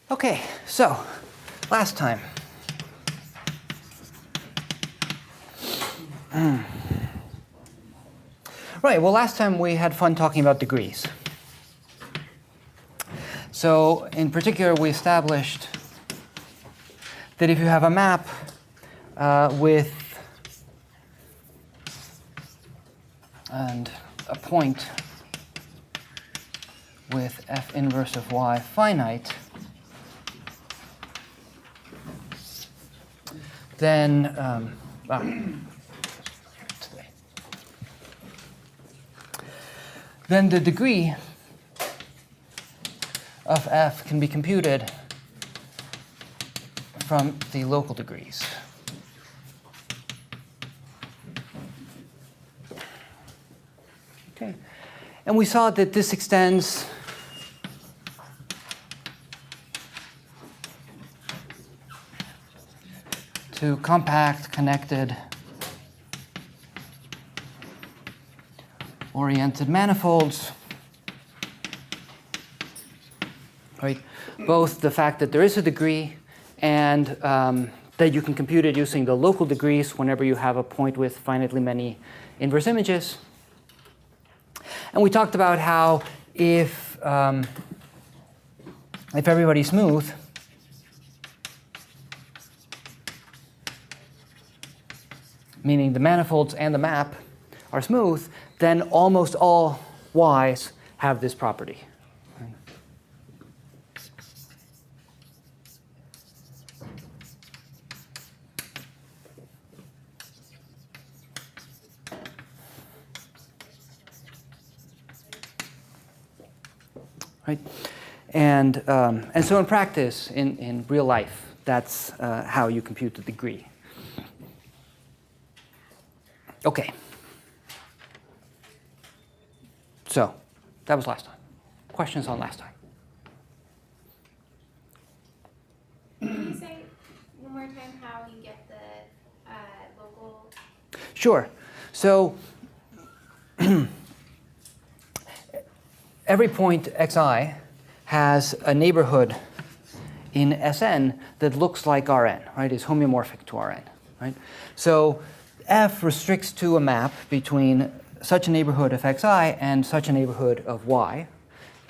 Okay, so last time. Right, well, last time we had fun talking about degrees. So in particular, we established that if you have a map with and a point with f inverse of y finite, then then the degree of f can be computed from the local degrees. Okay, and we saw that this extends to compact, connected, oriented manifolds. Right? Both the fact that there is a degree and that you can compute it using the local degrees whenever you have a point with finitely many inverse images. And we talked about how if everybody's smooth, meaning the manifolds and the map are smooth, then almost all y's have this property. Right? And so in practice, in real life, that's how you compute the degree. Okay. So that was last time. Questions on last time? Can you say one more time how you get the local? Sure. So every point xi has a neighborhood in Sn that looks like Rn, right? Is homeomorphic to Rn, right? So f restricts to a map between such a neighborhood of xi and such a neighborhood of y.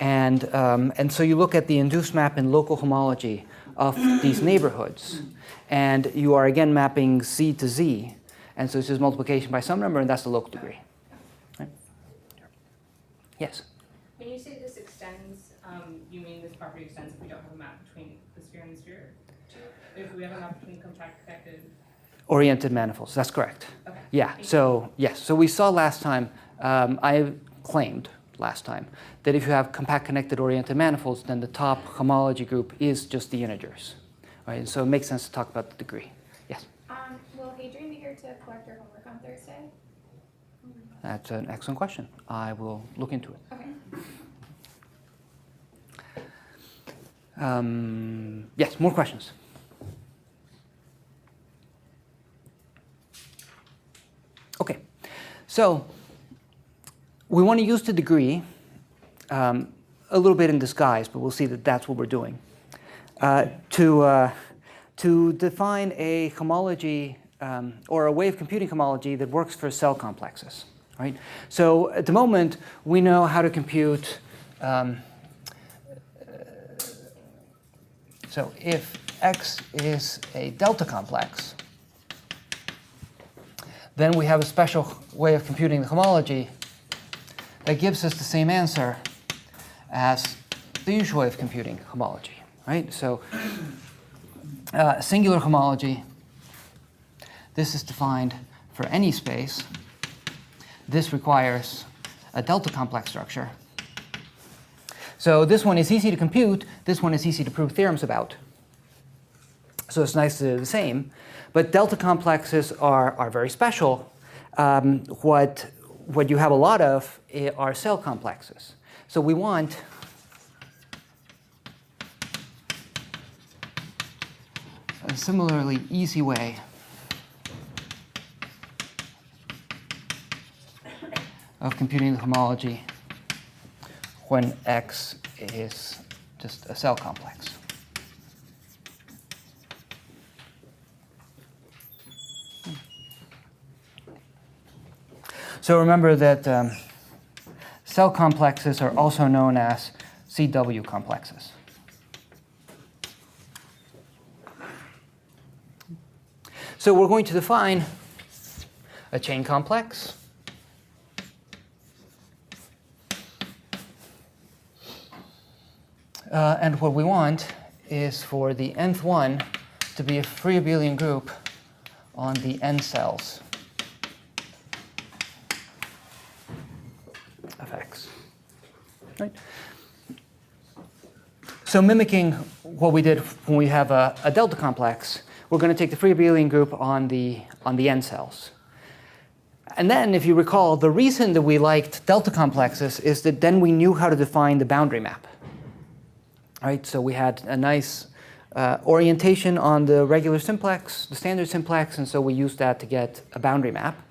And so you look at the induced map in local homology of these neighborhoods. And you are again mapping z to z. And so this is multiplication by some number, and that's the local degree. Right? Yes? When you say this extends, you mean this property extends if we don't have a map between the sphere and the sphere? If we have a map between compact connected? Oriented manifolds, that's correct. Okay. Yeah, so yes, so we saw last time, I claimed last time, that if you have compact connected oriented manifolds, then the top homology group is just the integers. Right? And so it makes sense to talk about the degree. Yes? Will Hadrian be here to collect our homework on Thursday? That's an excellent question. I will look into it. Okay. Yes, more questions? Okay, so we want to use the degree a little bit in disguise, but we'll see that that's what we're doing, to define a homology or a way of computing homology that works for cell complexes. Right? So at the moment, we know how to compute. So if X is a delta complex, then we have a special way of computing the homology that gives us the same answer as the usual way of computing homology. Right? So singular homology, this is defined for any space. This requires a delta complex structure. So this one is easy to compute. This one is easy to prove theorems about. So it's nice to do the same. But delta complexes are very special. What you have a lot of are cell complexes. So we want a similarly easy way of computing the homology when X is just a cell complex. So remember that cell complexes are also known as CW complexes. So we're going to define a chain complex. And what we want is for the nth one to be a free abelian group on the n cells of X. Right? So mimicking what we did when we have a delta complex, we're going to take the free abelian group on the n cells. And then, if you recall, the reason that we liked delta complexes is that then we knew how to define the boundary map. Right? So we had a nice orientation on the regular simplex, the standard simplex, and so we used that to get a boundary map.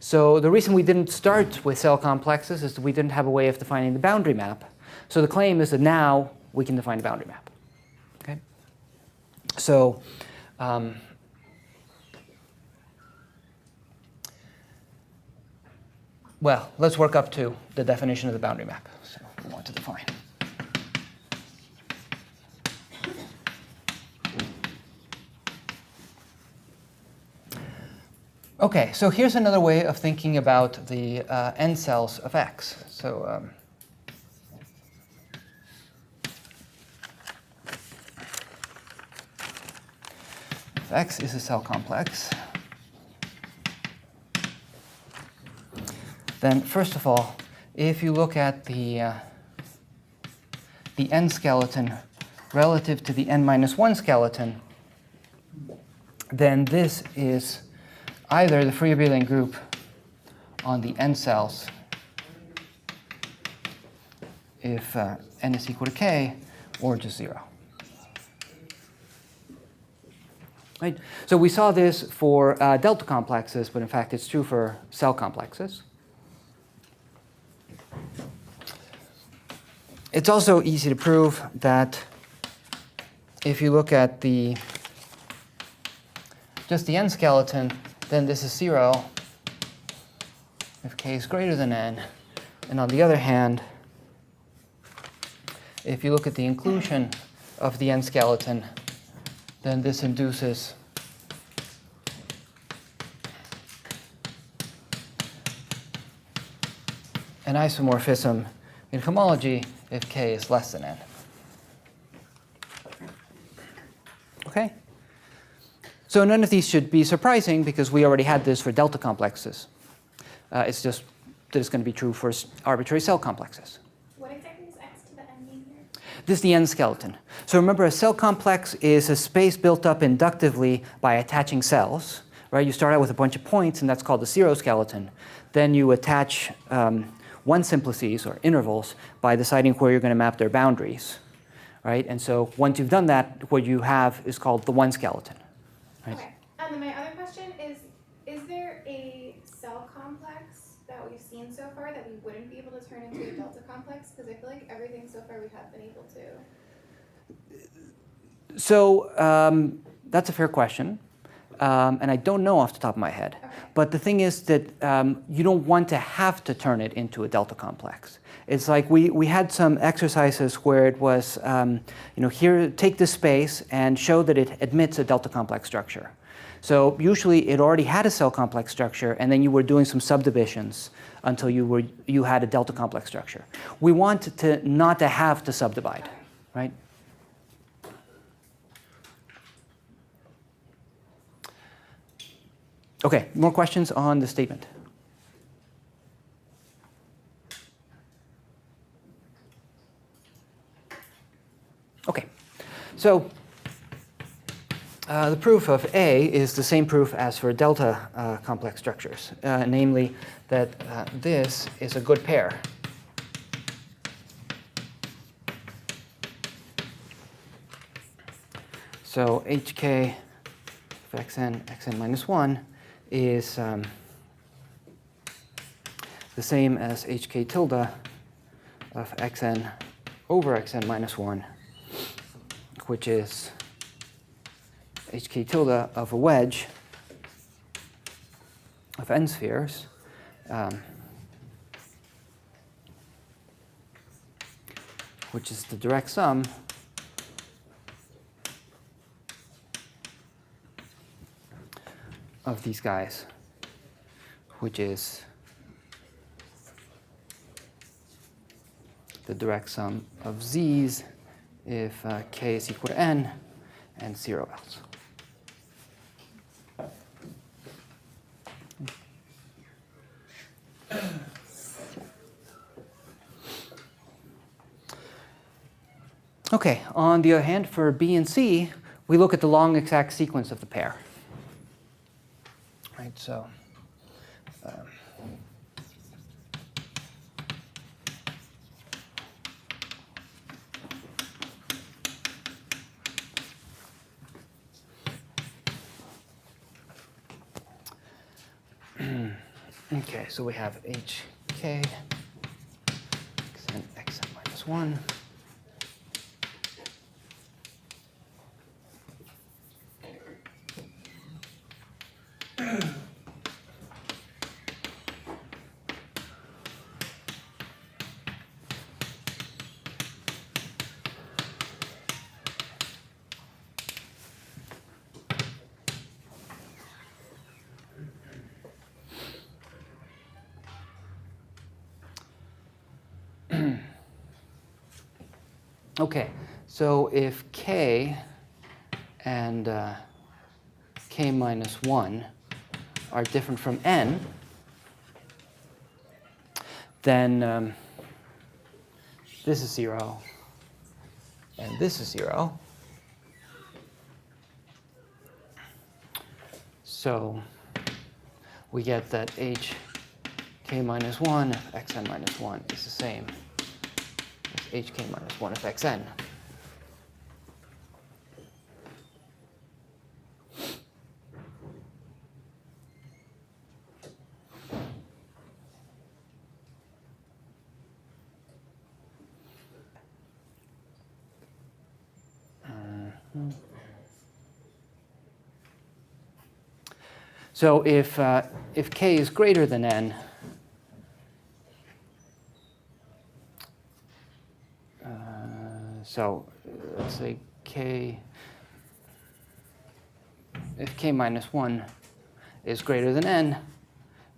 So the reason we didn't start with cell complexes is that we didn't have a way of defining the boundary map. So the claim is that now we can define the boundary map. Okay? So well, let's work up to the definition of the boundary map. So we want to define. Okay, so here's another way of thinking about the n cells of X. So if X is a cell complex, then first of all, if you look at the n skeleton relative to the n-1 skeleton, then this is either the free abelian group on the n cells if n is equal to k, or just 0. Right? So we saw this for delta complexes, but in fact it's true for cell complexes. It's also easy to prove that if you look at just the n skeleton, then this is 0 if k is greater than n. And on the other hand, if you look at the inclusion of the n skeleton, then this induces an isomorphism in homology if k is less than n. Okay? So none of these should be surprising because we already had this for delta complexes. It's just that it's going to be true for arbitrary cell complexes. What exactly is X to the n mean here? This is the n skeleton. So remember, a cell complex is a space built up inductively by attaching cells. Right? You start out with a bunch of points, and that's called the zero skeleton. Then you attach one simplices, or intervals, by deciding where you're going to map their boundaries. Right? And so once you've done that, what you have is called the one skeleton. Right. Okay. And then my other question is there a cell complex that we've seen so far that we wouldn't be able to turn into a delta complex? Because I feel like everything so far we have been able to. So that's a fair question. And I don't know off the top of my head. Okay. But the thing is that you don't want to have to turn it into a delta complex. It's like we had some exercises where it was, here, take this space and show that it admits a delta complex structure. So usually it already had a cell complex structure, and then you were doing some subdivisions until you had a delta complex structure. We want to not to have to subdivide, right? Okay, more questions on the statement? Okay, so the proof of A is the same proof as for delta complex structures, namely that this is a good pair. So hk of xn minus 1 is the same as hk tilde of xn over xn minus 1, which is hk tilde of a wedge of n spheres which is the direct sum of these guys, which is the direct sum of z's if k is equal to n and 0 else. Okay, on the other hand, for B and C, we look at the long exact sequence of the pair. Right, so okay, so we have hk xn minus 1. Okay, so if k and k minus 1 are different from n, then this is 0 and this is 0. So we get that hk minus 1 of xn minus 1 is the same as hk minus 1 of xn. So if k is greater than n, so let's say if k minus 1 is greater than n,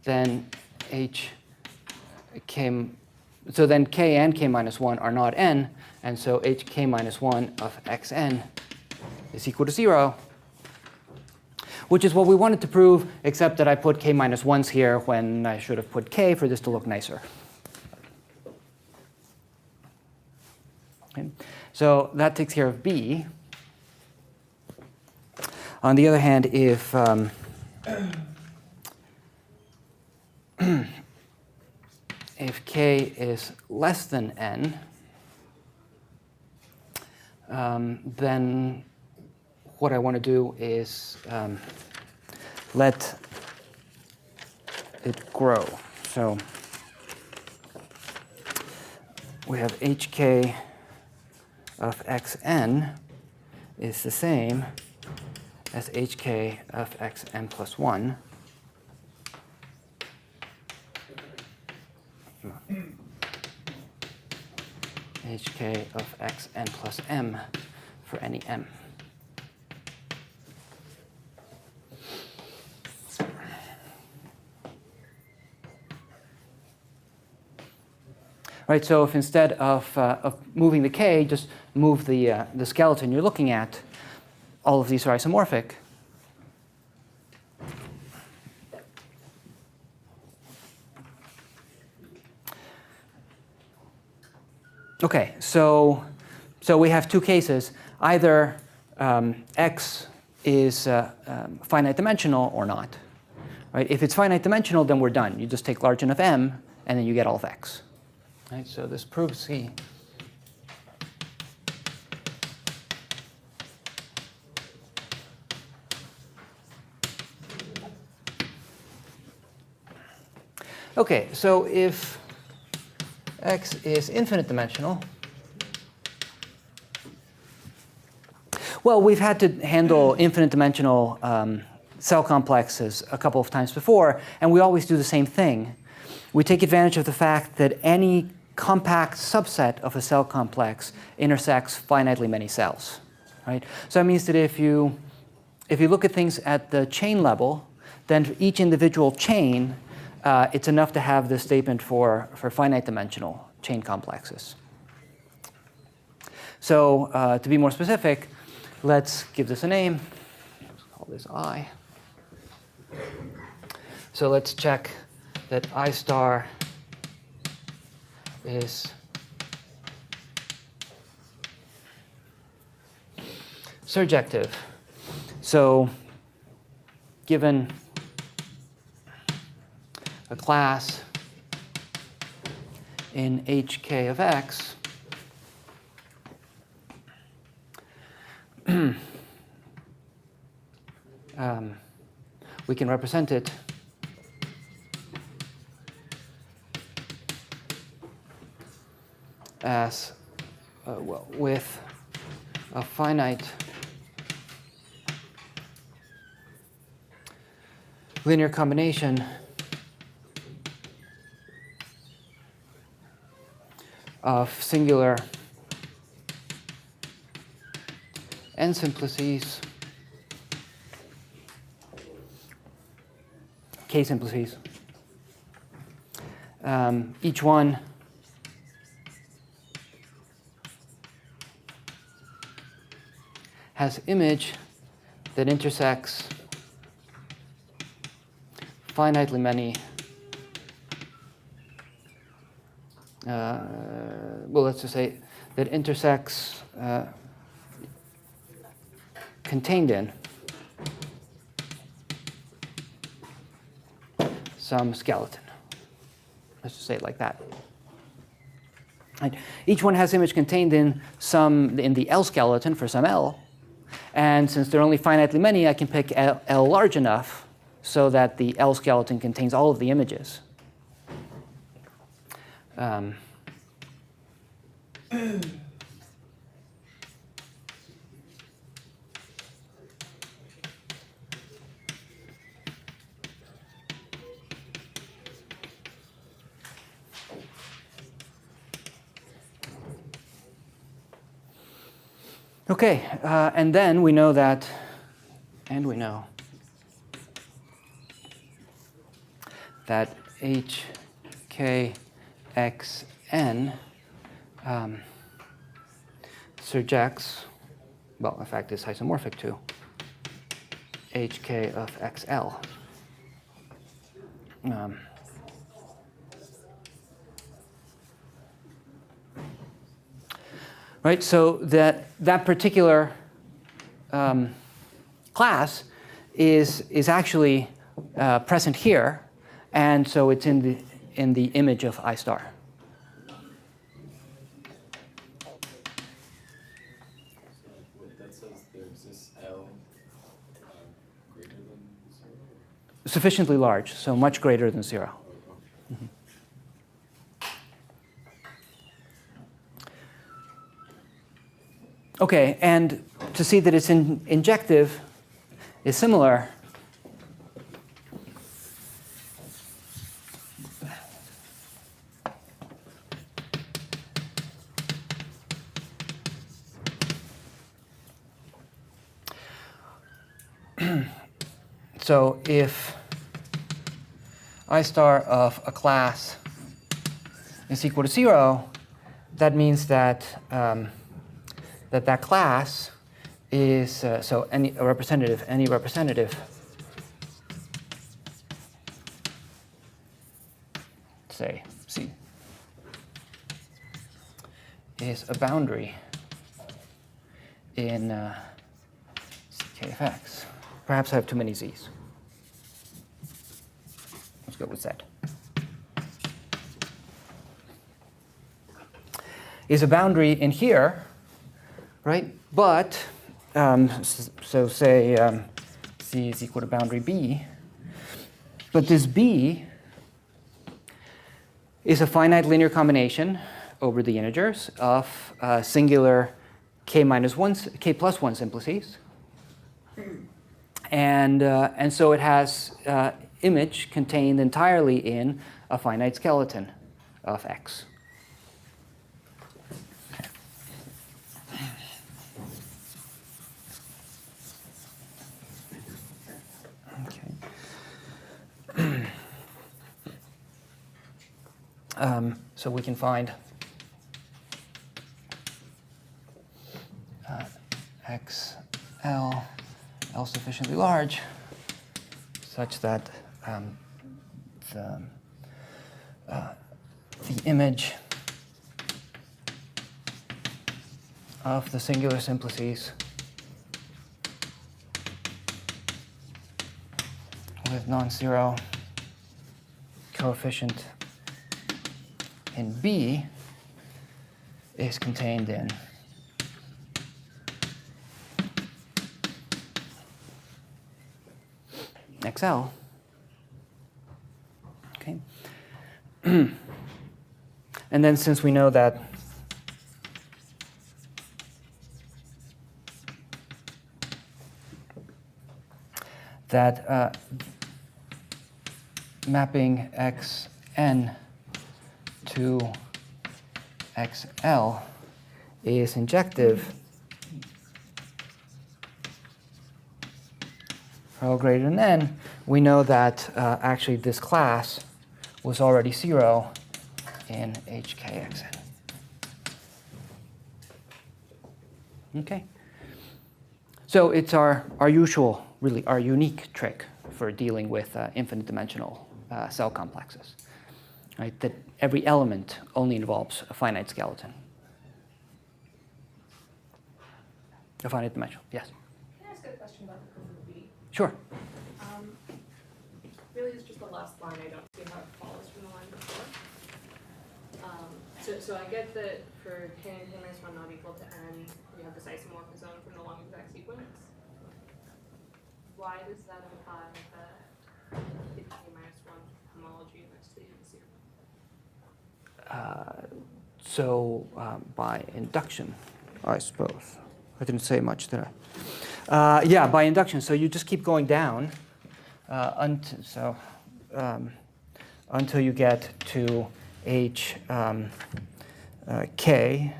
then so then k and k minus 1 are not n, and so hk minus 1 of xn is equal to 0. Which is what we wanted to prove, except that I put k minus 1s here when I should have put k for this to look nicer. Okay. So that takes care of B. On the other hand, if if k is less than n, then what I want to do is let it grow. So we have hk of xn is the same as hk of xn plus 1. Hk of xn plus m for any m. Right, so if instead of moving the k, just move the skeleton you're looking at, all of these are isomorphic. Okay, so we have two cases. Either x is finite dimensional or not. Right? If it's finite dimensional, then we're done. You just take large enough m, and then you get all of x. Right, so this proves C. Okay, so if x is infinite dimensional, well, we've had to handle infinite dimensional cell complexes a couple of times before, and we always do the same thing. We take advantage of the fact that any compact subset of a cell complex intersects finitely many cells, right? So that means that if you look at things at the chain level, then for each individual chain, it's enough to have this statement for finite dimensional chain complexes. So to be more specific, let's give this a name. Let's call this I. So let's check that I star is surjective. So given a class in HK of X, we can represent it as well, with a finite linear combination of singular n simplices, k simplices, each one has image that intersects finitely many, well, let's just say that intersects contained in some skeleton. Let's just say it like that. Right. Each one has image contained in the L skeleton for some L. And since there are only finitely many, I can pick L large enough so that the L skeleton contains all of the images. Okay, and then we know that, and we know that HKXN surjects, well, in fact, it's isomorphic to HK of XL. Right, so that particular class is actually present here, and so it's in the image of I star. That says there exists L greater than 0? Sufficiently large, so much greater than 0. Mm-hmm. Okay, and to see that it's injective is similar. So if I star of a class is equal to 0, that means that that class is so any representative say C is a boundary in K of X. Perhaps I have too many Z's. Let's go with Z. Is a boundary in here, right? But, so say C is equal to boundary B. But this B is a finite linear combination over the integers of singular k plus 1 simplices. And so it has image contained entirely in a finite skeleton of X. So we can find XL, L sufficiently large, such that the image of the singular simplices with non-zero coefficient in B is contained in XL. Okay. And then since we know that mapping xn to xl is injective for L greater than n, we know that actually this class was already 0 in HKXN. Okay. So it's our usual, really our unique trick for dealing with infinite dimensional cell complexes, right? That every element only involves a finite skeleton. A finite dimensional, yes. Can I ask a question about the proof of B? Sure. Really, it's just the last line. I don't see how it follows from the line before. So I get that for k and k minus 1 not equal to n, we have this isomorphism from the long exact sequence. Why does that imply that the k minus 1 homology next to the zero? By induction, I suppose. I didn't say much, did I? Yeah, by induction. So you just keep going down until you get to h k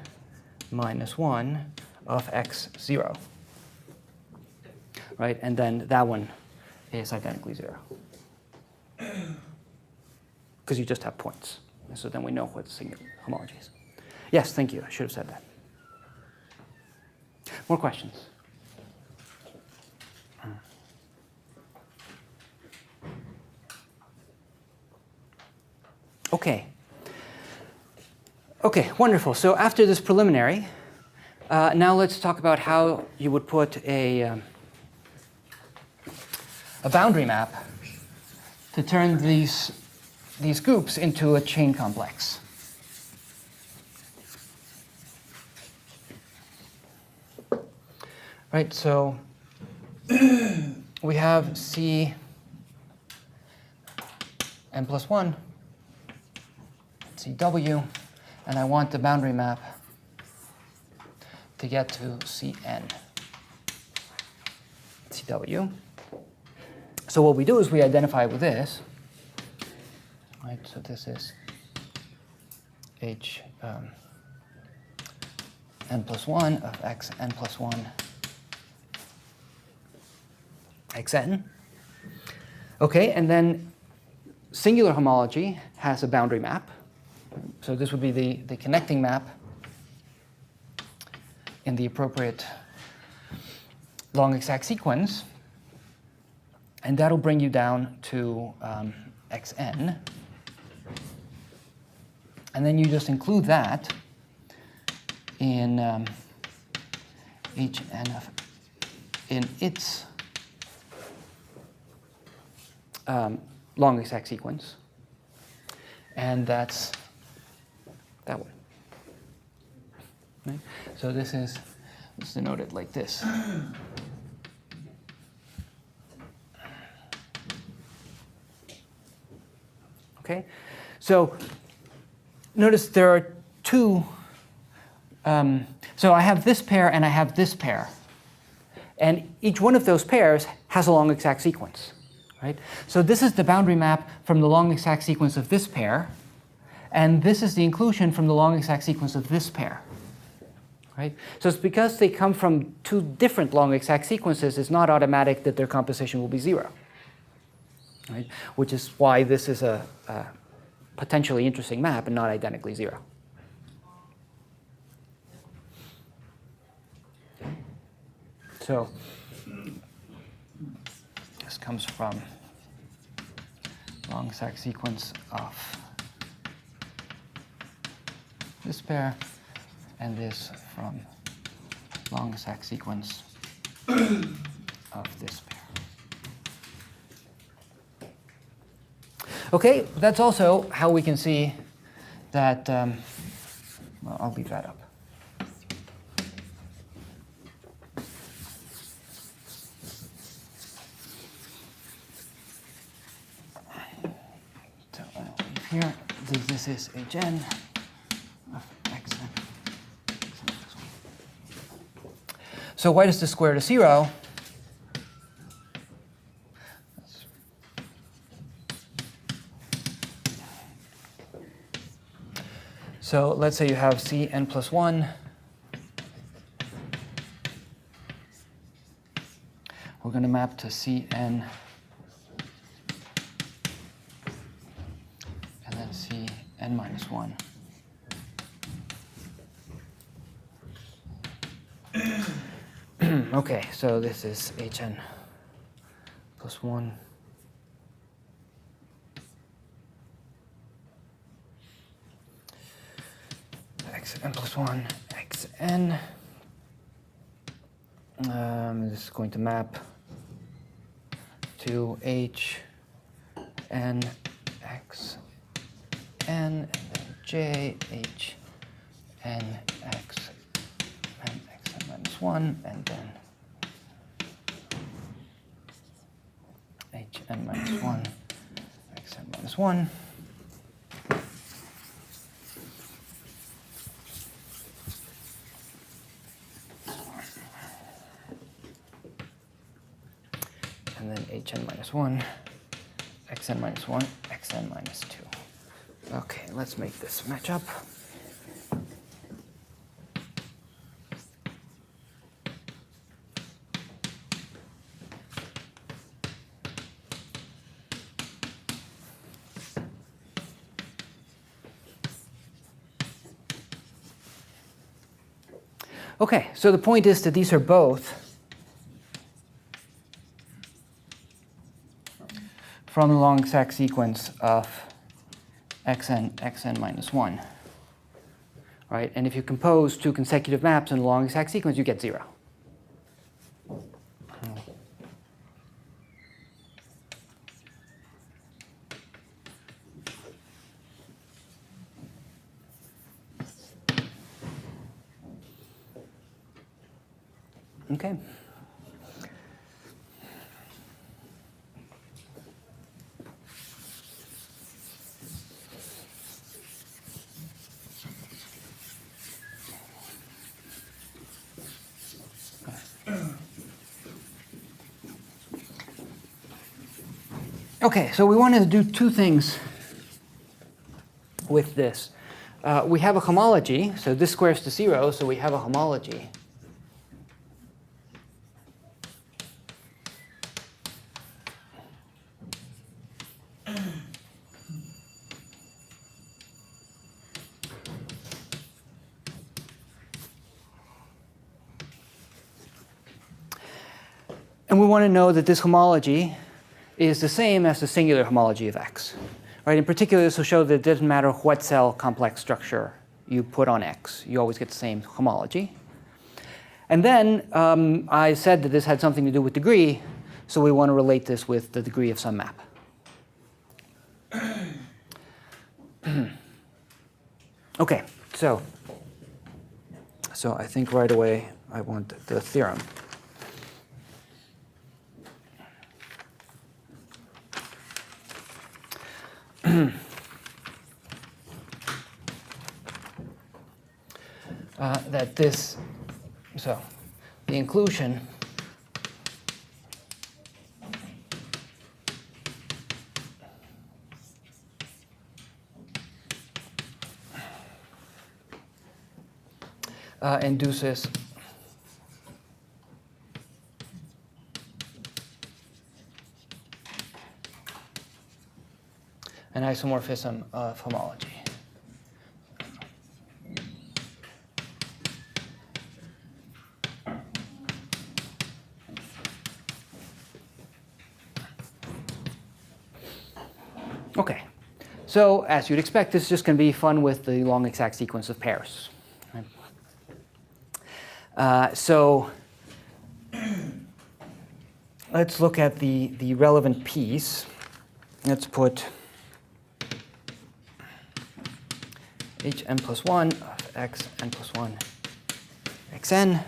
minus 1 of x0. Right? And then that one is identically 0. Because you just have points. And so then we know what the singular homology is. Yes, thank you. I should have said that. More questions? Okay. Okay, wonderful. So after this preliminary, now let's talk about how you would put a boundary map to turn these groups into a chain complex. Right, so we have C n plus 1, CW, and I want the boundary map to get to Cn, CW. So what we do is we identify with this, right? So this is H n plus 1 of x n plus 1 xn. Okay, and then singular homology has a boundary map. So this would be the connecting map in the appropriate long exact sequence. And that'll bring you down to xn. And then you just include that in hn of in its long exact sequence. And that's that one. Right? So this is, let's denote it like this. Okay, so notice there are two. So I have this pair and I have this pair. And each one of those pairs has a long exact sequence. Right? So this is the boundary map from the long exact sequence of this pair. And this is the inclusion from the long exact sequence of this pair. Right? So it's because they come from two different long exact sequences, it's not automatic that their composition will be 0. Right? Which is why this is a potentially interesting map and not identically 0. So this comes from long stack sequence of this pair, and this from long stack sequence of this pair. Okay, that's also how we can see that, well, I'll leave that up. So I'll leave here, this is Hn of Xn. So why does this square to 0? So let's say you have Cn plus 1. We're going to map to Cn and then Cn minus 1. Okay, so this is Hn plus 1. Xn plus 1, Xn. This is going to map to H, N, X, N, J, H, N, X, and Xn minus 1, and then Hn minus 1, Xn minus 1. And then Hn minus 1, Xn minus 1, Xn minus 2. Okay, let's make this match up. Okay, so the point is that these are both from the long stack sequence of Xn minus 1. Right? And if you compose two consecutive maps in a long stack sequence, you get 0. Okay. Okay, so we wanted to do two things with this. We have a homology, so this squares to 0, so we have a homology. And we want to know that this homology is the same as the singular homology of X. Right? In particular, this will show that it doesn't matter what cell complex structure you put on X. You always get the same homology. And then I said that this had something to do with degree, so we want to relate this with the degree of some map. Okay, so I think right away I want the theorem. That this, so the inclusion induces an isomorphism of homology. Okay, so as you'd expect, this is just going to be fun with the long exact sequence of pairs. Right? So let's look at the relevant piece. Let's put hn plus 1 of xn plus 1 xn.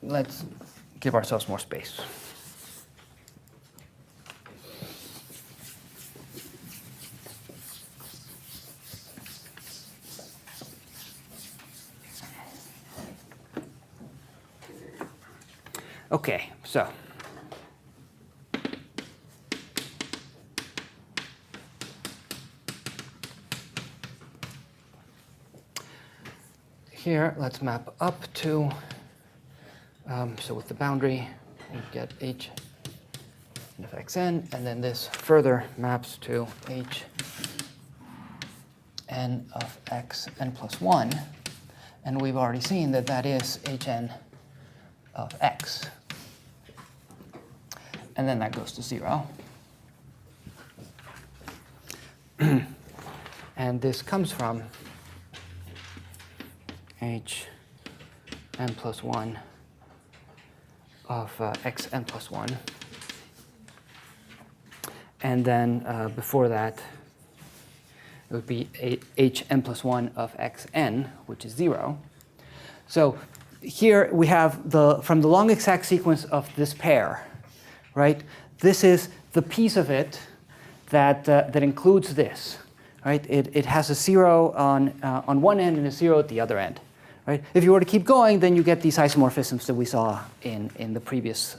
Let's give ourselves more space. Okay, so here, let's map up to, so with the boundary, we get h of xn, and then this further maps to h n of xn plus 1, and we've already seen that that is hn of x. And then that goes to 0. And this comes from h n plus 1 of xn plus 1. And then before that, it would be hn plus 1 of xn, which is 0. So here we have from the long exact sequence of this pair, right? This is the piece of it that includes this, right? It has a 0 on one end and a 0 at the other end, right? If you were to keep going, then you get these isomorphisms that we saw in the previous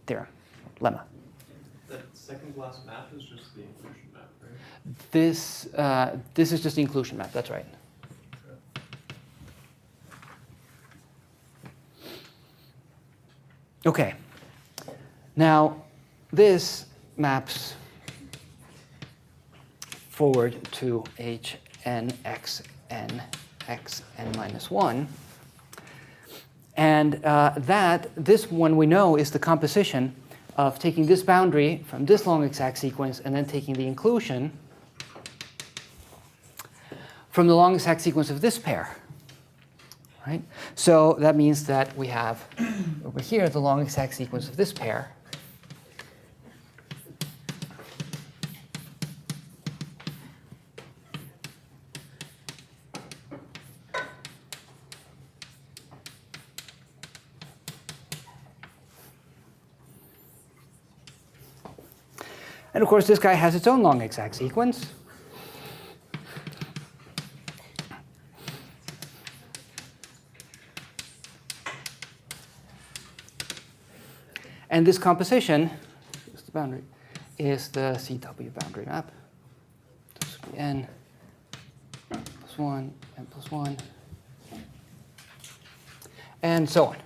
theorem, lemma. That second class map is just the inclusion map, right? This is just the inclusion map. That's right. Okay. Now, this maps forward to hn xn xn minus 1. And this one we know is the composition of taking this boundary from this long exact sequence and then taking the inclusion from the long exact sequence of this pair. Right? So that means that we have over here the long exact sequence of this pair. And of course, this guy has its own long exact sequence. And this composition, is the boundary, is the CW boundary map. This would be n plus 1, n plus 1, and so on.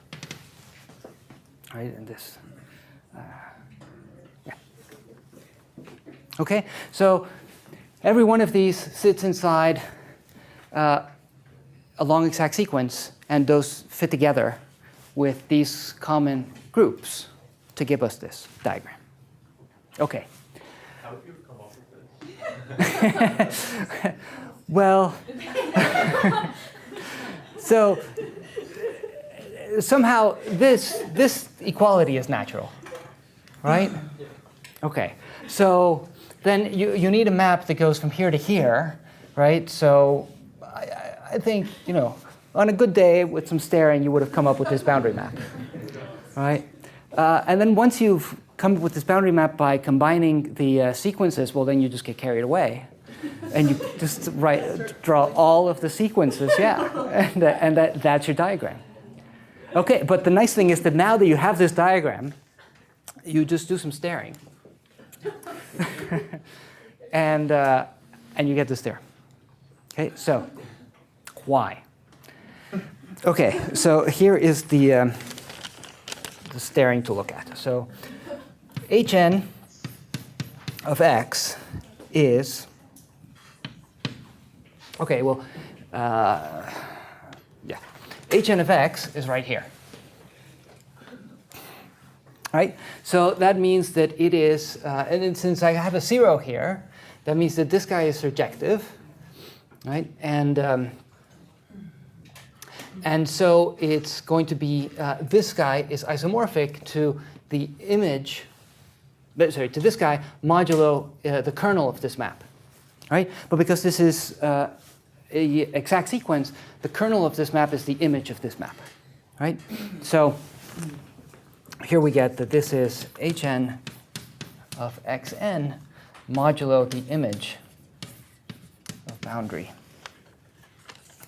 Right, and this. Yeah. Okay, so every one of these sits inside a long exact sequence, and those fit together with these common groups to give us this diagram. Okay. How would you come up with this? Well, so somehow this equality is natural, right? Okay. So then you need a map that goes from here to here, right? So I think, on a good day with some staring, you would have come up with this boundary map, right? And then once you've come up with this boundary map by combining the sequences, well, then you just get carried away. And you just draw all of the sequences, yeah. And that's your diagram. OK, but the nice thing is that now that you have this diagram, you just do some staring. and you get this there. OK, so why? OK, so here is the staring to look at. So Hn of x is, okay, well, yeah, Hn of x is right here. Right? So that means that it is, and then since I have a 0 here, that means that this guy is surjective, right? And so it's going to be, this guy is isomorphic to the image, sorry, to this guy modulo the kernel of this map, right? But because this is a exact sequence, the kernel of this map is the image of this map, right? So here we get that this is Hn of xn modulo the image of boundary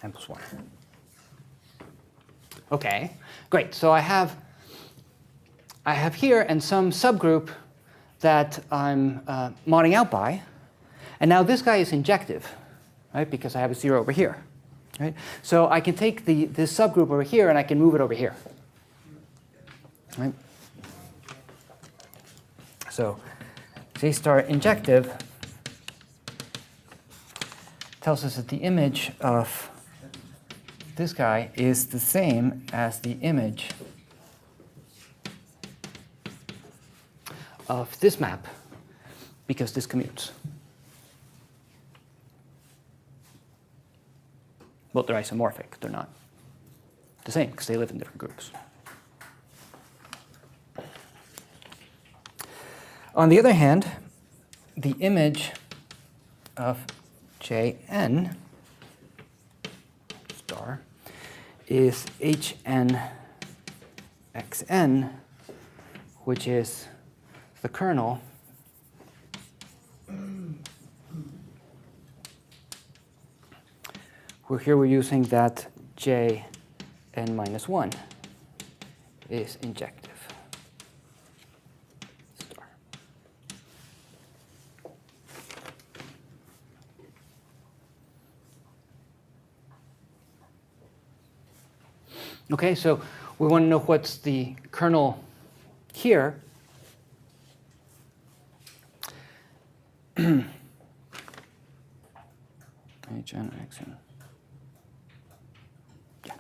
n plus 1. Okay, great. So I have here and some subgroup that I'm modding out by, and now this guy is injective, right? Because I have a 0 over here, right? So I can take this subgroup over here and I can move it over here, right? So J star injective tells us that the image of this guy is the same as the image of this map because this commutes. Well, they're isomorphic. They're not the same because they live in different groups. On the other hand, the image of Jn star is Hn xn, which is the kernel here we're using that Jn minus 1 is injective. Star. Okay, so we want to know what's the kernel here. Hn xn. Yeah.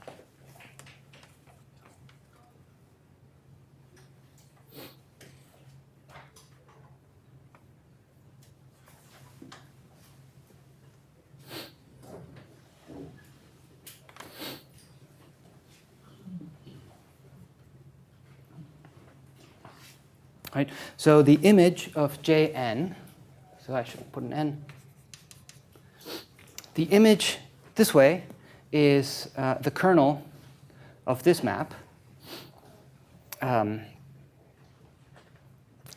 Right. So the image of Jn, so I should put an n. The image this way is the kernel of this map.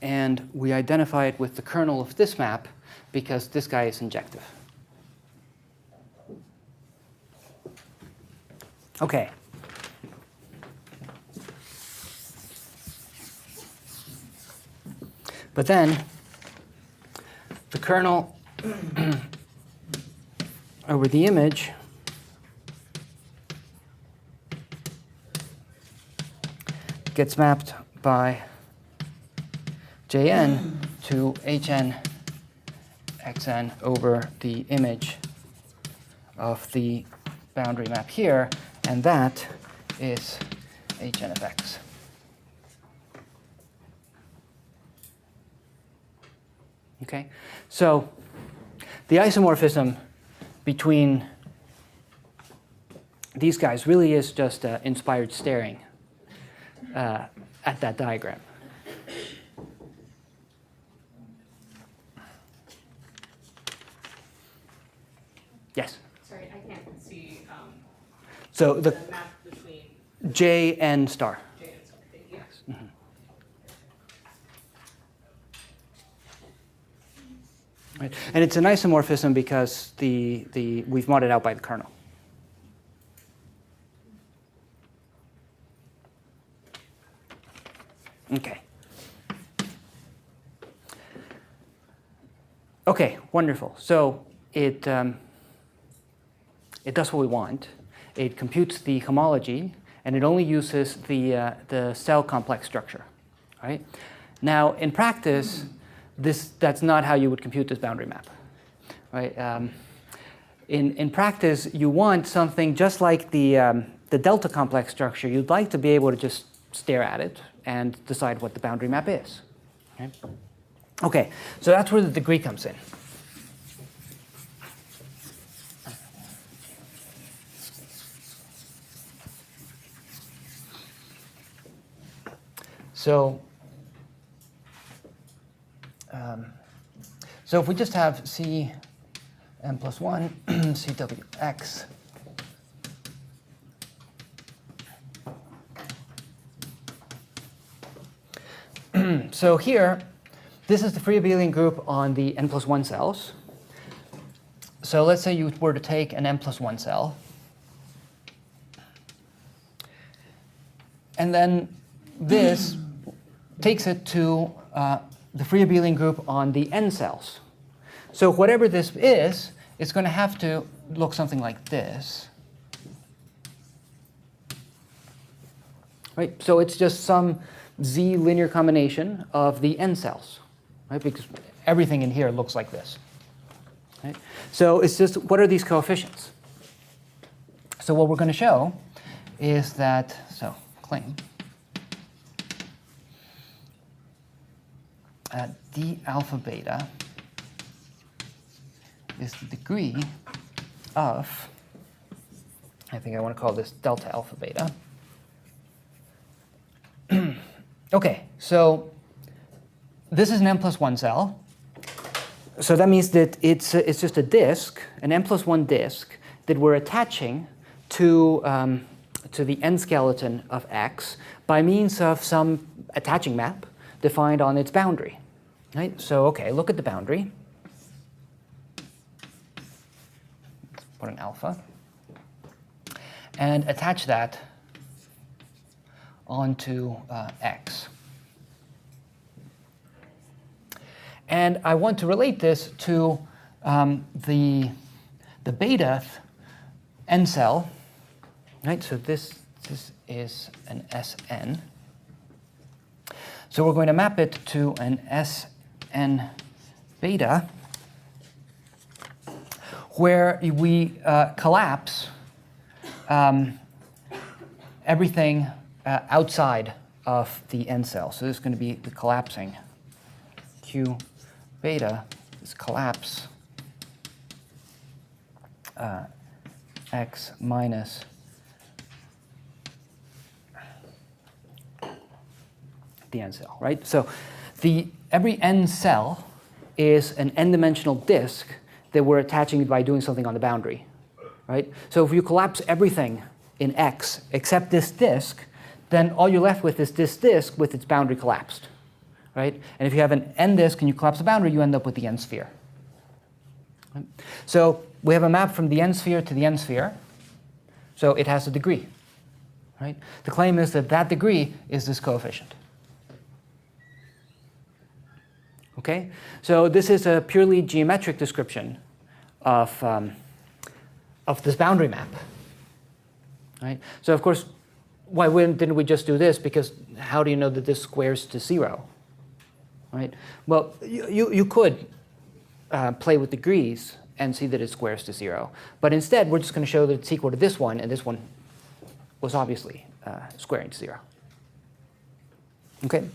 And we identify it with the kernel of this map because this guy is injective. Okay. But then the kernel over the image gets mapped by Jn to Hn xn over the image of the boundary map here, and that is Hn of x. Okay, so the isomorphism between these guys really is just inspired staring at that diagram. Yes? Sorry, I can't see So the map between J n star. J and something. Yes. Mm-hmm. Right. And it's an isomorphism because we've modded out by the kernel. Okay. Okay, wonderful. So it does what we want. It computes the homology, and it only uses the cell complex structure, right? Now, in practice, that's not how you would compute this boundary map, right? In practice, you want something just like the delta complex structure. You'd like to be able to just stare at it and decide what the boundary map is. Okay, okay, so that's where the degree comes in. So if we just have C n plus 1 CWX so here, this is the free abelian group on the n plus 1 cells. So let's say you were to take an n plus 1 cell, and then this takes it to the free abelian group on the n cells. So whatever this is, it's going to have to look something like this. Right? So it's just some z linear combination of the n cells, right? Because everything in here looks like this. Right? So it's just, what are these coefficients? So what we're going to show is that, so claim d alpha beta is the degree of, I think I want to call this delta alpha beta. Okay, so this is an n plus 1 cell. So that means that it's just a disk, an n plus 1 disk, that we're attaching to the n skeleton of X by means of some attaching map defined on its boundary. Right? So, okay, look at the boundary. Let's put an alpha. And attach that onto X. And I want to relate this to the beta n cell. Right? So this is an Sn. So we're going to map it to an Sn beta, where we collapse everything outside of the n cell. So this is going to be the collapsing Q beta, is collapse X minus the n cell, right? So every n cell is an n-dimensional disk that we're attaching by doing something on the boundary, right? So if you collapse everything in X except this disk, then all you're left with is this disk with its boundary collapsed, right? And if you have an n disk and you collapse the boundary, you end up with the n sphere. Right? So we have a map from the n sphere to the n sphere. So it has a degree, right? The claim is that that degree is this coefficient. Okay? So this is a purely geometric description of this boundary map. Right? So of course, why didn't we just do this? Because how do you know that this squares to 0? Right? Well, you could play with degrees and see that it squares to 0. But instead, we're just going to show that it's equal to this one, and this one was obviously squaring to 0. Okay? Did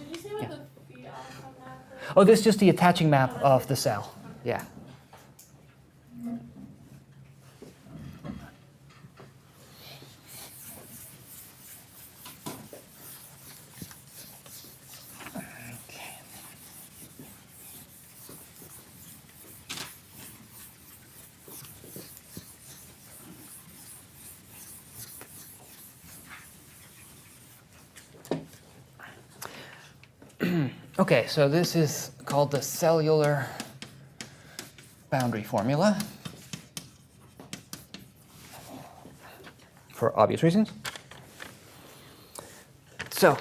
you say what the phi alpha map is? Oh, this is just the attaching map of the cell. Yeah. Okay, so this is called the cellular boundary formula for obvious reasons. So,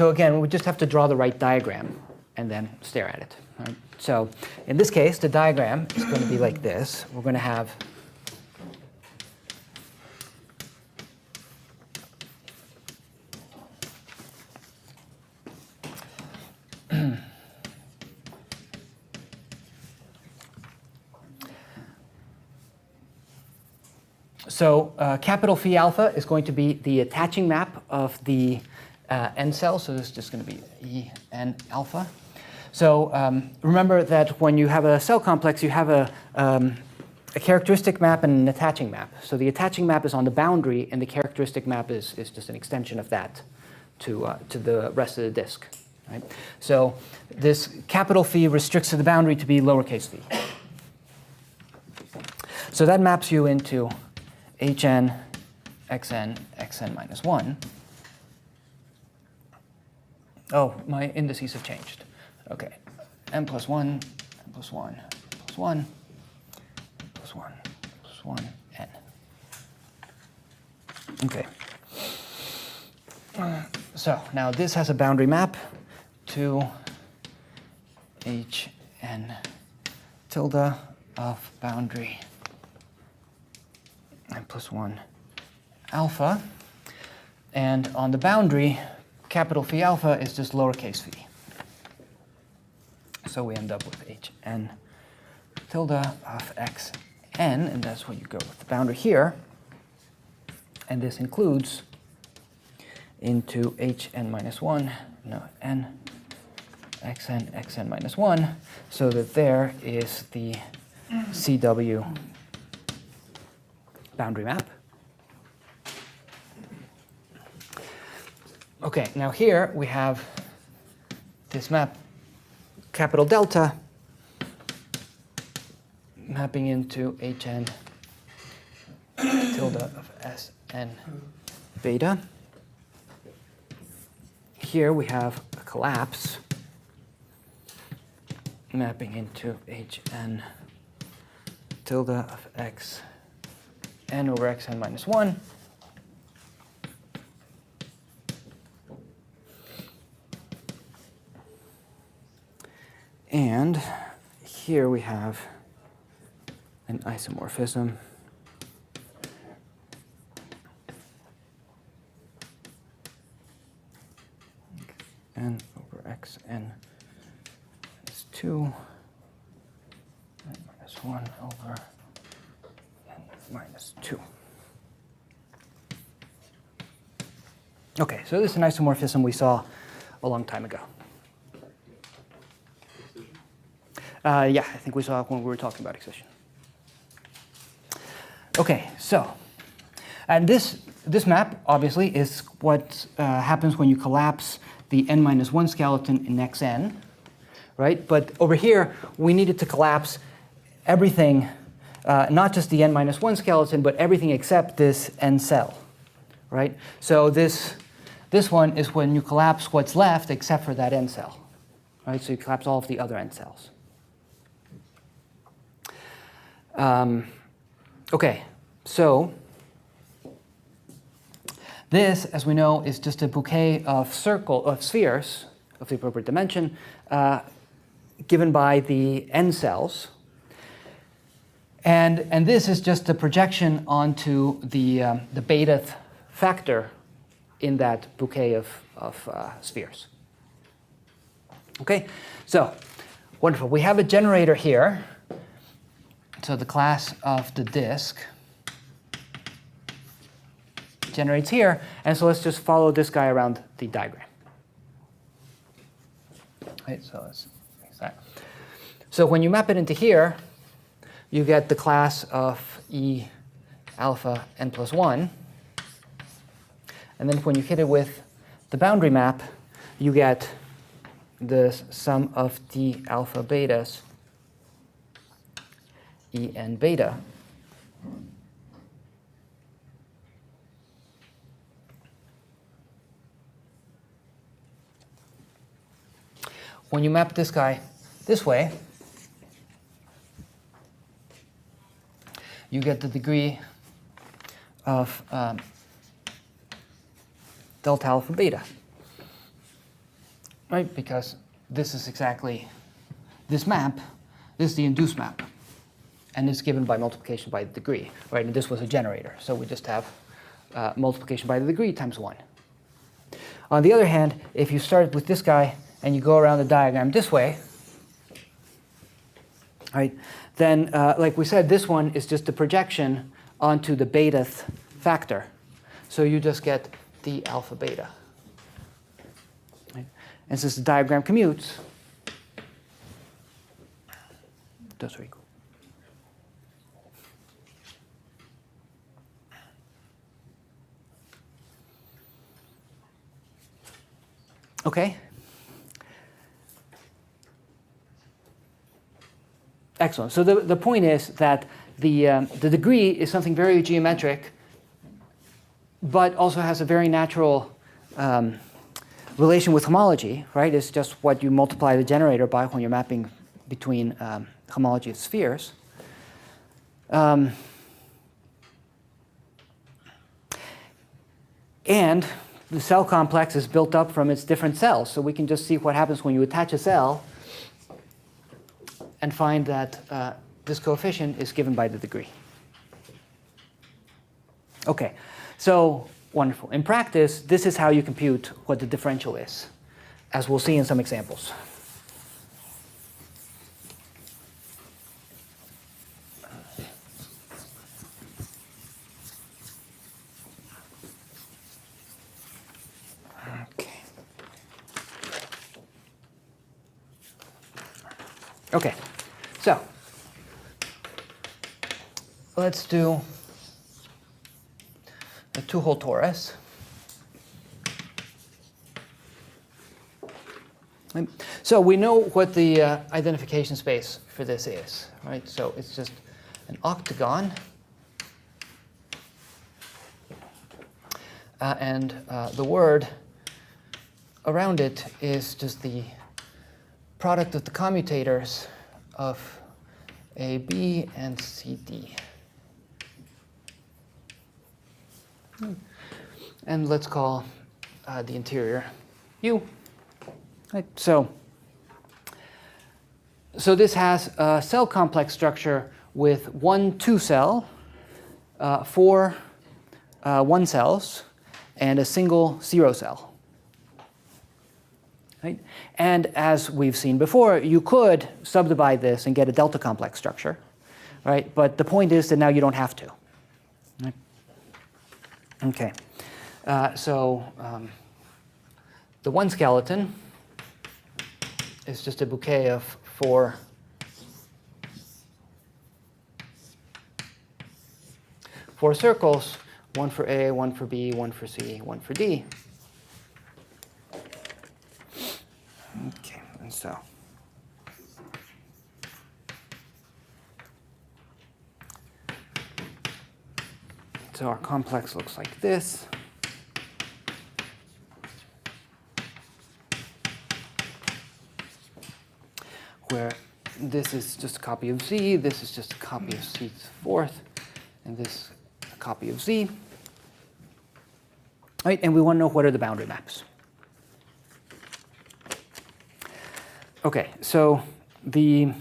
again, we just have to draw the right diagram and then stare at it. Right? So in this case, the diagram is going to be like this. We're going to have So capital phi alpha is going to be the attaching map of the n cell. So this is just going to be E n alpha. So remember that when you have a cell complex, you have a characteristic map and an attaching map. So the attaching map is on the boundary, and the characteristic map is just an extension of that to the rest of the disk. Right? So this capital phi restricts to the boundary to be lowercase phi. So that maps you into hn, xn, xn minus 1. Oh, my indices have changed. Okay, n plus 1, n plus 1, n plus 1, n plus 1, n plus 1, n. Okay. So now this has a boundary map to hn tilde of boundary n plus 1 alpha. And on the boundary, capital phi alpha is just lowercase phi. So we end up with hn tilde of xn, and that's what you go with the boundary here. And this includes into hn minus 1, no, n, xn, xn minus 1, so that there is the CW boundary map. Okay, now here we have this map, capital delta, mapping into hn tilde of Sn beta. Here we have a collapse mapping into hn tilde of x n over xn minus 1. And here we have an isomorphism n over xn minus 2 n minus 1 over n minus 2. Okay, so this is an isomorphism we saw a long time ago. Yeah, I think we saw it when we were talking about excision. Okay, so, and this map, obviously, is what happens when you collapse the n minus 1 skeleton in xn, right? But over here, we needed to collapse everything, not just the n minus 1 skeleton, but everything except this n cell, right? So this one is when you collapse what's left except for that n cell, right? So you collapse all of the other n cells. Okay, so this, as we know, is just a bouquet of spheres of the appropriate dimension given by the n cells. And this is just a projection onto the beta factor in that bouquet of spheres. Okay, so wonderful. We have a generator here. So the class of the disk generates here. And so let's just follow this guy around the diagram. Right, so let's fix that. So when you map it into here, you get the class of E alpha n plus 1. And then when you hit it with the boundary map, you get the sum of d alpha betas En beta. When you map this guy this way, you get the degree of delta alpha beta, right? Because this is exactly this map. This is the induced map. And it's given by multiplication by the degree, right? And this was a generator, so we just have multiplication by the degree times 1. On the other hand, if you start with this guy and you go around the diagram this way, right, then like we said, this one is just a projection onto the beta-th factor. So you just get d alpha beta. Right? And since the diagram commutes, those are equal. Okay. Excellent. So the point is that the degree is something very geometric, but also has a very natural relation with homology, right? It's just what you multiply the generator by when you're mapping between homology of spheres. And the cell complex is built up from its different cells. So we can just see what happens when you attach a cell and find that this coefficient is given by the degree. OK, so wonderful. In practice, this is how you compute what the differential is, as we'll see in some examples. Okay, so let's do a two-hole torus. So we know what the identification space for this is, right? So it's just an octagon. And the word around it is just the product of the commutators of AB and CD. And let's call the interior U. Right. So this has a cell complex structure with 1 2-cell, 4 1-cells, and a single 0-cell. Right? And as we've seen before, you could subdivide this and get a delta complex structure, right? But the point is that now you don't have to. Right? Okay, so the one skeleton is just a bouquet of 4 circles, 1 for A, 1 for B, 1 for C, 1 for D. Okay, and so our complex looks like this. Where this is just a copy of Z, this is just a copy of C's fourth, and this a copy of Z. Right, and we want to know what are the boundary maps. Okay, so the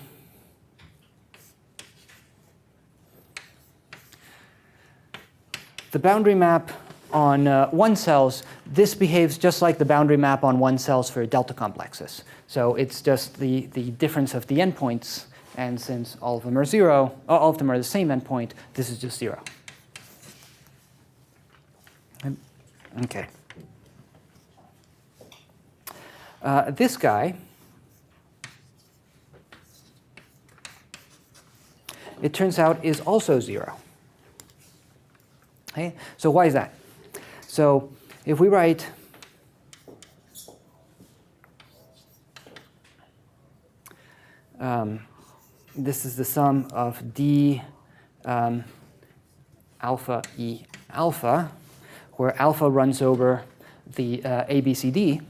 boundary map on 1 cells, this behaves just like the boundary map on 1 cells for delta complexes. So it's just the difference of the endpoints, and since all of them are 0, all of them are the same endpoint, this is just 0. Okay. This guy, it turns out, is also 0. Okay? So why is that? So if we write this is the sum of d alpha e alpha, where alpha runs over the ABCD,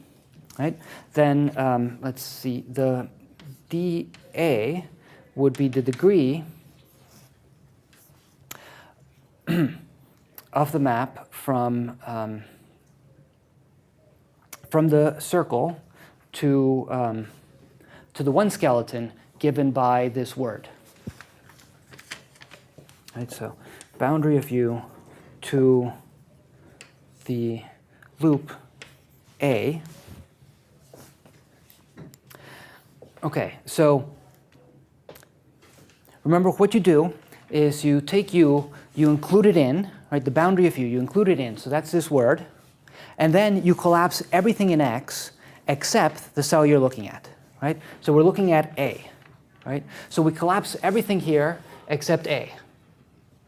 right? Then let's see, the dA would be the degree of the map from the circle to the one skeleton given by this word. Right, so boundary of U to the loop A. Okay, so remember what you do is you take U, you include it in, right, the boundary of U, you include it in, so that's this word, and then you collapse everything in X except the cell you're looking at, right? So we're looking at A, right? So we collapse everything here except A,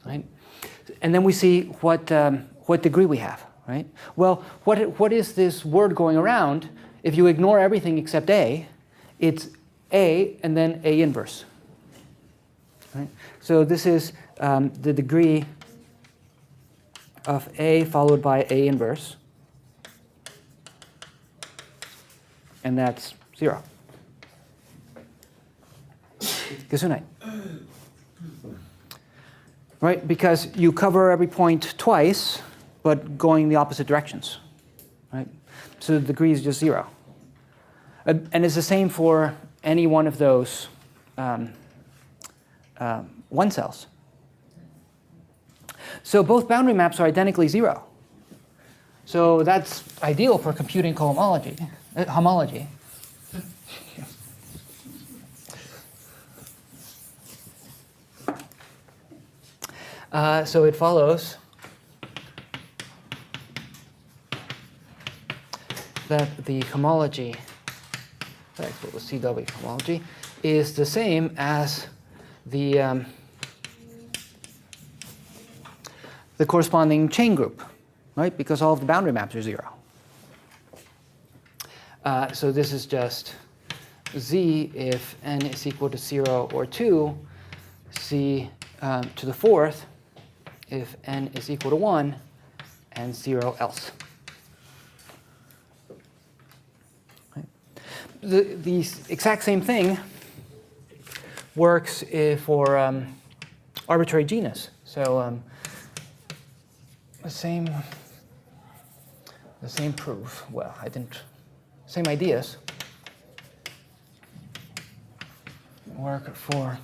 right? And then we see what degree we have, right? Well, what is this word going around? If you ignore everything except A, it's A and then A inverse. Right? So this is the degree of A followed by A inverse. And that's 0. Gesundheit. Right? Because you cover every point twice, but going the opposite directions. Right? So the degree is just 0. And it's the same for any one of those one cells. So both boundary maps are identically 0. So that's ideal for computing cohomology, homology. So it follows that the homology, that's what was CW homology, is the same as the corresponding chain group, right? Because all of the boundary maps are 0. So this is just Z if n is equal to 0 or 2, C to the 4th if n is equal to 1, and 0 else. Right. The exact same thing works for arbitrary genus. So the same proof. Well, same ideas work for.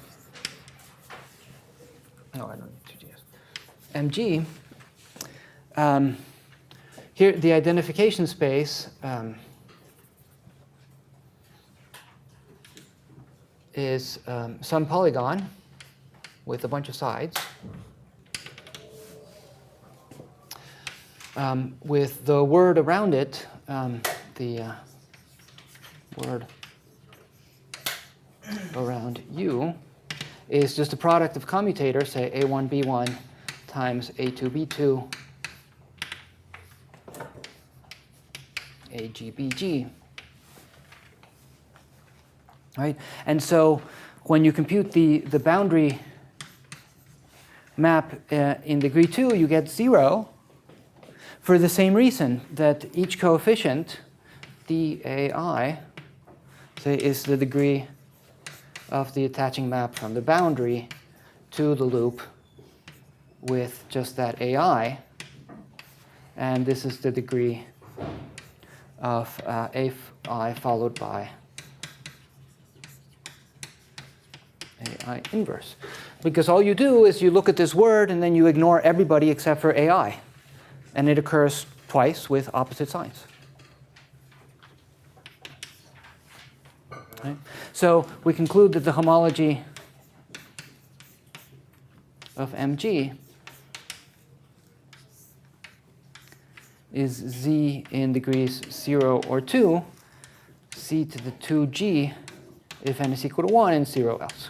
No, I don't need 2GS. MG. Here, the identification space is some polygon with a bunch of sides. With the word around it, the word around U is just a product of commutators, say A1, B1 times A2, B2, AG, BG. Right? And so when you compute the boundary map in degree 2, you get 0 for the same reason that each coefficient, dAi, say, is the degree of the attaching map from the boundary to the loop with just that AI. And this is the degree of AI followed by AI inverse. Because all you do is you look at this word and then you ignore everybody except for AI. And it occurs twice with opposite signs. Right? So we conclude that the homology of MG is Z in degrees 0 or 2, C to the 2G if n is equal to 1 and 0 else.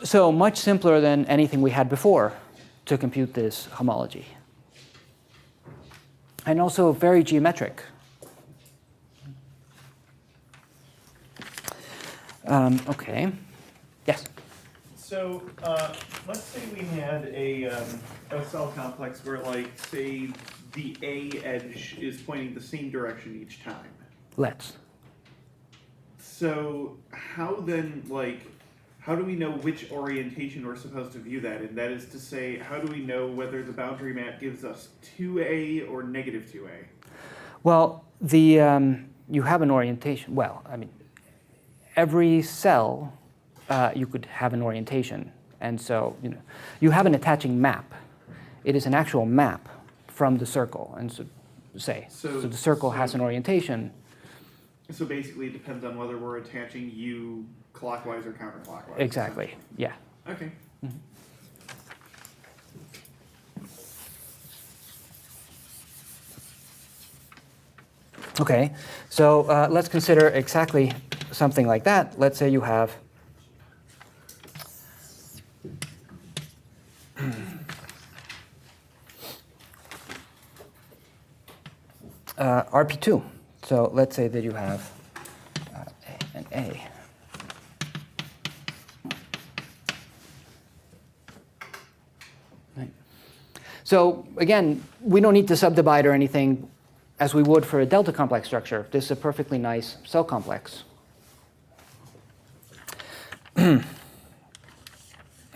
So much simpler than anything we had before to compute this homology. And also very geometric. Okay. Yes? So let's say we had a cell complex where, like, say, the A edge is pointing the same direction each time. Let's. So how then, like, how do we know which orientation we're supposed to view that in? That is to say, how do we know whether the boundary map gives us 2A or negative 2A? Well, you have an orientation. Well, I mean, every cell you could have an orientation, and so you have an attaching map. It is an actual map from the circle, and so say. So- So the circle so- has an orientation. So basically, it depends on whether we're attaching U clockwise or counterclockwise. Exactly, yeah. Okay. Okay, so let's consider exactly something like that. Let's say you have RP2. So let's say that you have A and A. Right. So again, we don't need to subdivide or anything as we would for a delta complex structure. This is a perfectly nice cell complex.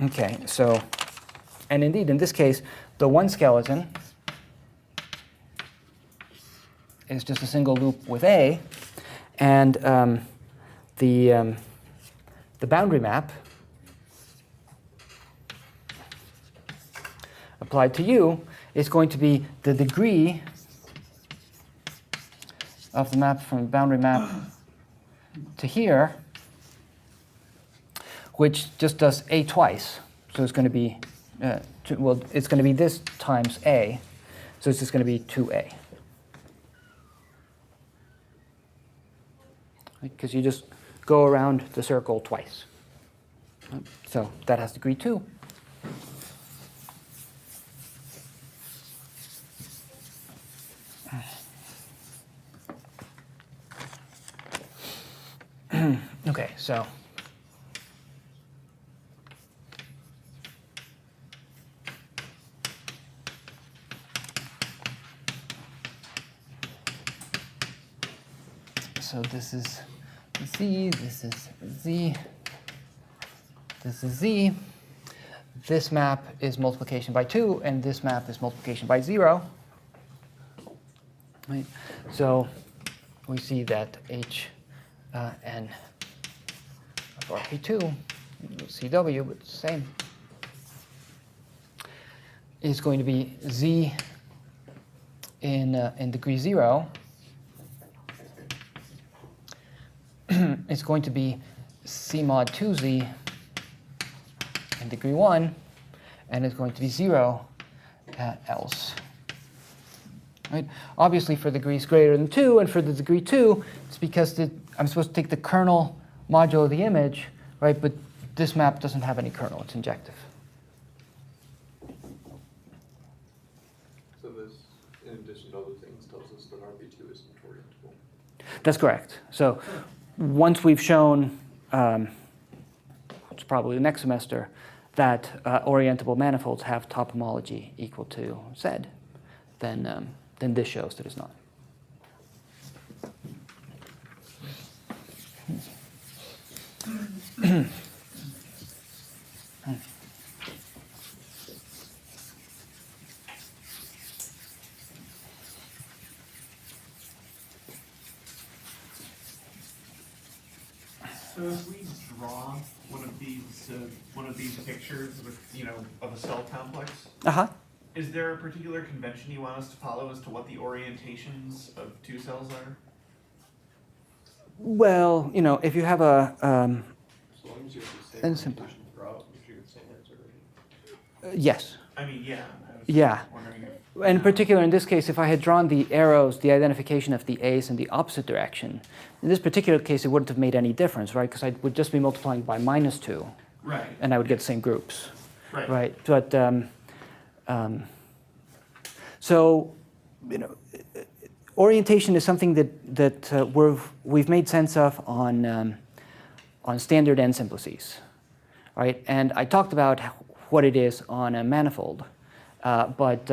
Okay, so, and indeed in this case, the one skeleton is just a single loop with A, and the boundary map applied to U is going to be the degree of the map from boundary map to here, which just does A twice. So it's going to be, it's going to be this times A. So it's just going to be 2A. Because you just go around the circle twice. So that has degree 2. Okay, so this is Z, this is Z, this is Z. This map is multiplication by 2, and this map is multiplication by 0. Right? So we see that H n of RP2, CW, but it's the same, is going to be Z in degree 0. It's going to be C mod 2Z in degree 1, and it's going to be 0 else. Right? Obviously, for degrees greater than 2, and for the degree 2, it's because I'm supposed to take the kernel modulo of the image, right? But this map doesn't have any kernel; it's injective. So this, in addition to other things, tells us that RP2 isn't orientable. That's correct. So once we've shown, it's probably the next semester, that orientable manifolds have topology equal to Z, then this shows that it's not. So if we draw one of these pictures with, of a cell complex, is there a particular convention you want us to follow as to what the orientations of two cells are? Well, if you have a As long as you have the same And simple. orientation throughout, you should get the same answer, right? yes. I mean, yeah. I was Yeah. wondering if, And in particular, in this case, if I had drawn the arrows, the identification of the A's in the opposite direction, in this particular case, it wouldn't have made any difference, right? Because I would just be multiplying by -2, right. and I would get the same groups, Right. right? But so, orientation is something that we've made sense of on standard n simplices, right? And I talked about what it is on a manifold, but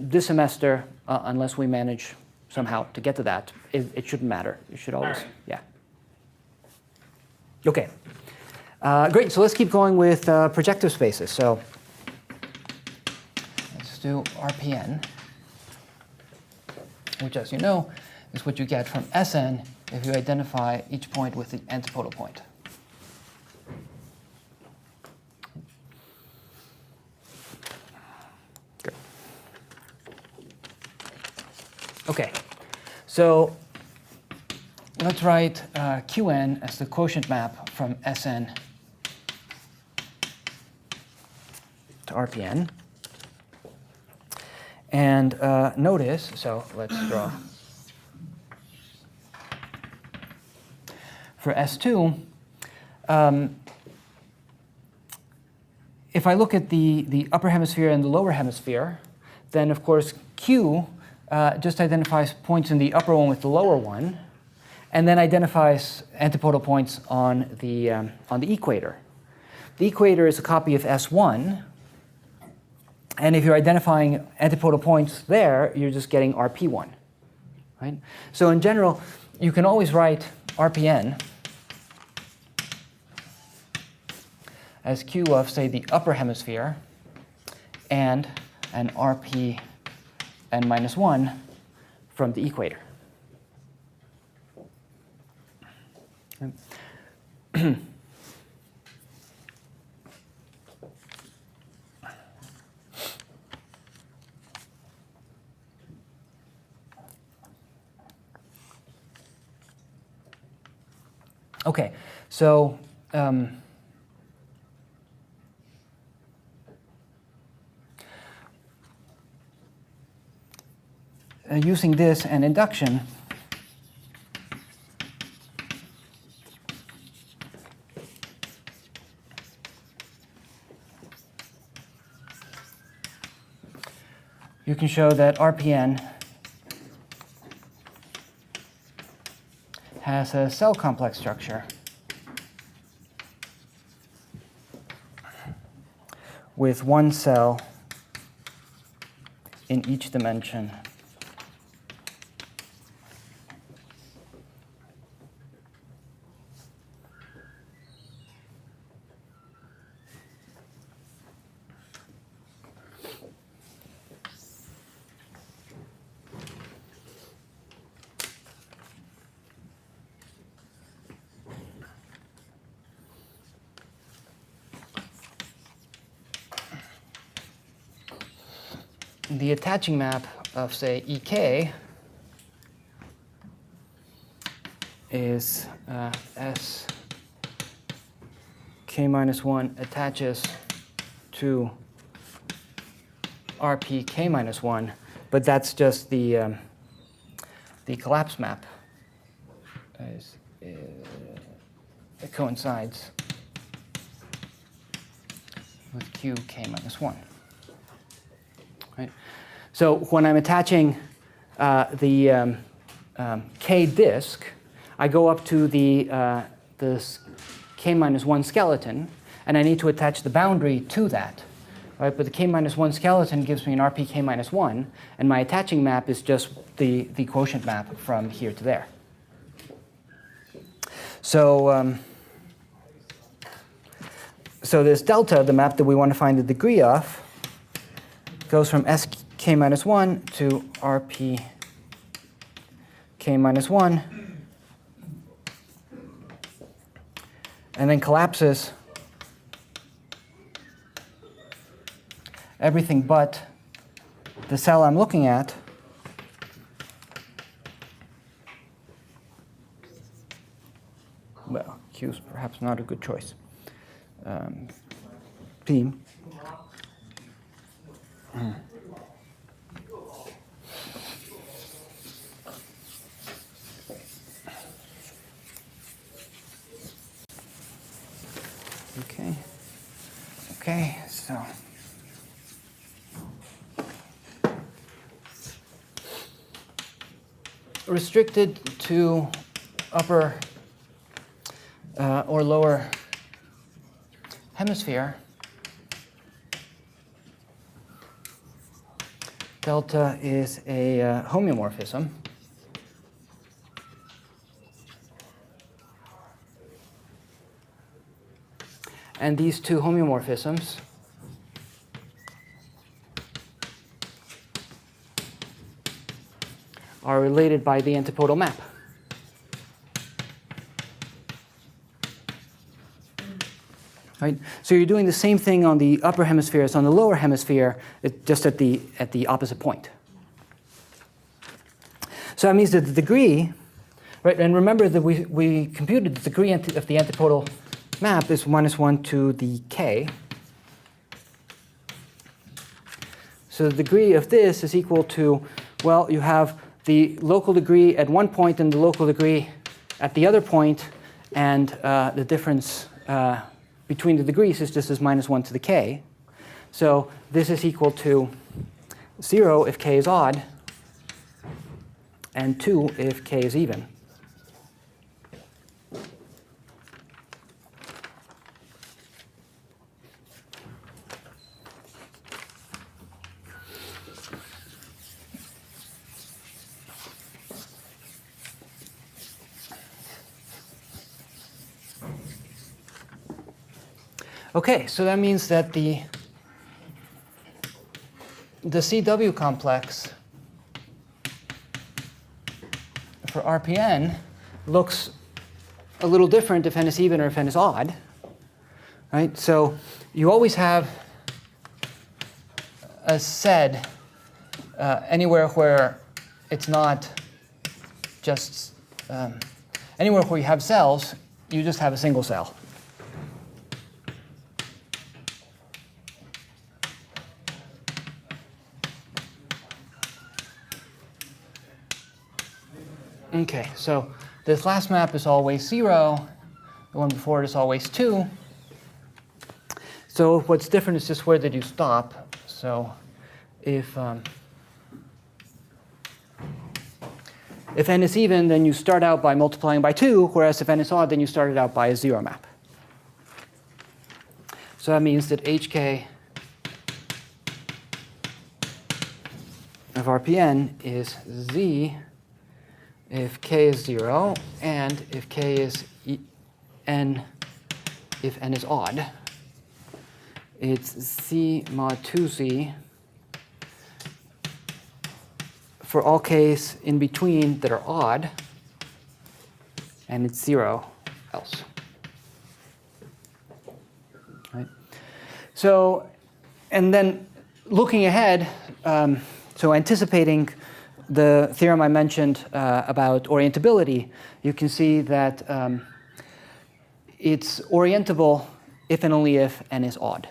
this semester, unless we manage somehow to get to that, it shouldn't matter. It should always, All right. yeah. Okay, great. So let's keep going with projective spaces. So let's do RPN, which, as you know, is what you get from Sn if you identify each point with the antipodal point. So let's write Qn as the quotient map from Sn to Rpn. And notice, so let's draw. For S2, if I look at the upper hemisphere and the lower hemisphere, then of course Q just identifies points in the upper one with the lower one, and then identifies antipodal points on the equator. The equator is a copy of S1, and if you're identifying antipodal points there, you're just getting RP1. Right? So in general, you can always write Rpn as Q of, say, the upper hemisphere and an Rp n minus 1 from the equator. Okay, so using this and induction, you can show that Rpn has a cell complex structure with one cell in each dimension the attaching map of, say, EK is S k minus 1 attaches to RP k minus 1, but that's just the collapse map. It coincides with Q k minus 1. Right? So when I'm attaching the K disk, I go up to the K minus 1 skeleton, and I need to attach the boundary to that. Right? But the K minus 1 skeleton gives me an RP K minus 1, and my attaching map is just the quotient map from here to there. So, so this delta, the map that we want to find the degree of, goes from Sk minus 1 to Rp k minus 1, and then collapses everything but the cell I'm looking at well, Q is perhaps not a good choice. P. Okay, so restricted to upper or lower hemisphere, delta is a homeomorphism. And these two homeomorphisms are related by the antipodal map. Right? So you're doing the same thing on the upper hemisphere as on the lower hemisphere, just at the opposite point. So that means that the degree, right, and remember that we computed the degree of the antipodal map is -1 to the k. So the degree of this is equal to, well, you have the local degree at one point and the local degree at the other point, and the difference between the degrees is just as -1 to the k. So this is equal to 0 if k is odd, and 2 if k is even. Okay, so that means that the CW complex for RPN looks a little different if n is even or if n is odd, right? So you always have a SED anywhere where it's not just, anywhere where you have cells, you just have a single cell. Okay, so this last map is always 0. The one before it is always 2. So what's different is just where did you stop. So if n is even, then you start out by multiplying by 2, whereas if n is odd, then you started out by a 0 map. So that means that hk of RPN is z if k is 0, and if k is n, if n is odd. It's z mod 2z for all k's in between that are odd, and it's 0 else. Right? So, and then looking ahead, so anticipating the theorem I mentioned about orientability, you can see that it's orientable if and only if n is odd.